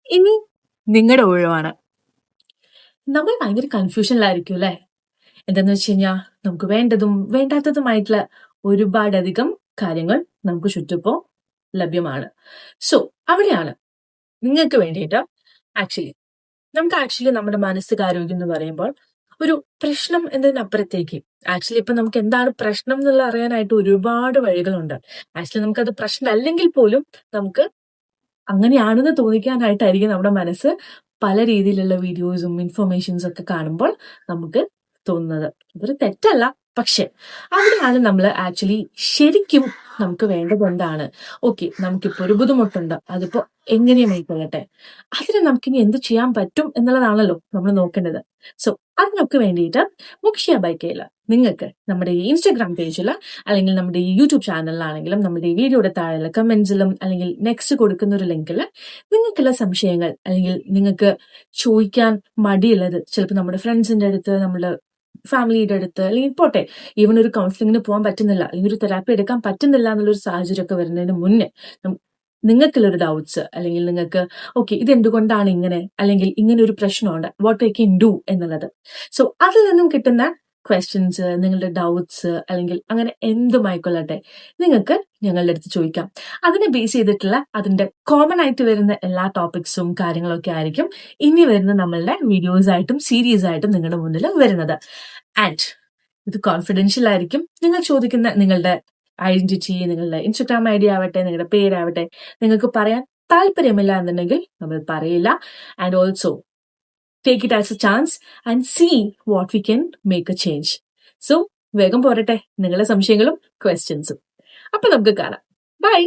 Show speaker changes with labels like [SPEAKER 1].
[SPEAKER 1] ഇനി നിങ്ങളുടെ ഊഴമാണ്. നമ്മൾ ഭയങ്കര കൺഫ്യൂഷനിലായിരിക്കും അല്ലേ? എന്താന്ന് വെച്ച് കഴിഞ്ഞാൽ നമുക്ക് വേണ്ടതും വേണ്ടാത്തതുമായിട്ടുള്ള ഒരുപാടധികം കാര്യങ്ങൾ നമുക്ക് ചുറ്റിപ്പോ ലഭ്യമാണ്. സോ അവിടെയാണ് നിങ്ങൾക്ക് വേണ്ടിയിട്ട് ആക്ച്വലി നമ്മുടെ മാനസികാരോഗ്യം എന്ന് പറയുമ്പോൾ ഒരു പ്രശ്നം എന്നതിനപ്പുറത്തേക്ക് ഇപ്പൊ നമുക്ക് എന്താണ് പ്രശ്നം എന്നുള്ള അറിയാനായിട്ട് ഒരുപാട് വഴികളുണ്ട്. നമുക്കത് പ്രശ്നം അല്ലെങ്കിൽ പോലും നമുക്ക് അങ്ങനെയാണെന്ന് തോന്നിക്കാനായിട്ടായിരിക്കും നമ്മുടെ മനസ്സ് പല രീതിയിലുള്ള വീഡിയോസും ഇൻഫർമേഷൻസും ഒക്കെ കാണുമ്പോൾ നമുക്ക് തോന്നുന്നത്. ഇതൊരു തെറ്റല്ല. പക്ഷെ അവിടെയാണ് നമ്മൾ ശരിക്കും നമുക്ക് വേണ്ടത് എന്താണ്? ഓക്കെ, നമുക്കിപ്പോ ഒരു ബുദ്ധിമുട്ടുണ്ട്. അതിപ്പോ എങ്ങനെയും ആയിക്കൊള്ളട്ടെ. അതിന് നമുക്കിനി എന്ത് ചെയ്യാൻ പറ്റും എന്നുള്ളതാണല്ലോ നമ്മൾ നോക്കേണ്ടത്. സോ അതിനൊക്കെ വേണ്ടിയിട്ട് മുഖ്യ ബൈക്കയില് നിങ്ങൾക്ക് നമ്മുടെ ഈ ഇൻസ്റ്റാഗ്രാം പേജിൽ അല്ലെങ്കിൽ നമ്മുടെ ഈ യൂട്യൂബ് ചാനലിലാണെങ്കിലും നമ്മുടെ ഈ വീഡിയോയുടെ താഴെയുള്ള കമന്റ്സിലും അല്ലെങ്കിൽ നെക്സ്റ്റ് കൊടുക്കുന്ന ഒരു ലിങ്കിൽ നിങ്ങൾക്കുള്ള സംശയങ്ങൾ അല്ലെങ്കിൽ നിങ്ങൾക്ക് ചോദിക്കാൻ മടിയുള്ളത്, ചിലപ്പോൾ നമ്മുടെ ഫ്രണ്ട്സിന്റെ അടുത്ത്, നമ്മുടെ ഫാമിലിയുടെ അടുത്ത്, അല്ലെങ്കിൽ പോട്ടെ ഈവൻ ഒരു കൗൺസിലിങ്ങിന് പോകാൻ പറ്റുന്നില്ല അല്ലെങ്കിൽ ഒരു തെറാപ്പി എടുക്കാൻ പറ്റുന്നില്ല എന്നുള്ളൊരു സാഹചര്യമൊക്കെ വരുന്നതിന് മുന്നേ നിങ്ങൾക്കുള്ളൊരു ഡൗട്ട്സ് അല്ലെങ്കിൽ നിങ്ങൾക്ക് ഓക്കെ ഇത് എന്തുകൊണ്ടാണ് ഇങ്ങനെ, അല്ലെങ്കിൽ ഇങ്ങനെ ഒരു പ്രശ്നമുണ്ട്, വാട്ട് ഐ കെൻ ഡു എന്നുള്ളത്. സോ അതിൽ നിന്നും കിട്ടുന്ന ക്വസ്റ്റ്യൻസ്, നിങ്ങളുടെ ഡൗട്ട്സ് അല്ലെങ്കിൽ അങ്ങനെ എന്തുമായിക്കൊള്ളട്ടെ നിങ്ങൾക്ക് ഞങ്ങളുടെ അടുത്ത് ചോദിക്കാം. അതിനെ ബേസ് ചെയ്തിട്ടുള്ള അതിന്റെ കോമൺ ആയിട്ട് വരുന്ന എല്ലാ ടോപ്പിക്സും കാര്യങ്ങളൊക്കെ ആയിരിക്കും ഇനി വരുന്ന നമ്മളുടെ വീഡിയോസ് ആയിട്ടും സീരീസ് ആയിട്ടും നിങ്ങളുടെ മുന്നിൽ വരുന്നത്. ആൻഡ് ഇത് കോൺഫിഡൻഷ്യൽ ആയിരിക്കും. നിങ്ങൾ ചോദിക്കുന്ന നിങ്ങളുടെ ഐഡന്റിറ്റി, നിങ്ങളുടെ ഇൻസ്റ്റാഗ്രാം ഐ ഡി ആവട്ടെ, നിങ്ങളുടെ പേരാവട്ടെ, നിങ്ങൾക്ക് പറയാൻ താല്പര്യമില്ല എന്നുണ്ടെങ്കിൽ നമ്മൾ പറയില്ല. And also take it as a chance and see what we can make a change. So വേഗം പോരട്ടെ നിങ്ങളുടെ സംശയങ്ങളും ക്വസ്റ്റ്യൻസും. അപ്പൊ നമുക്ക് കാണാം. ബൈ.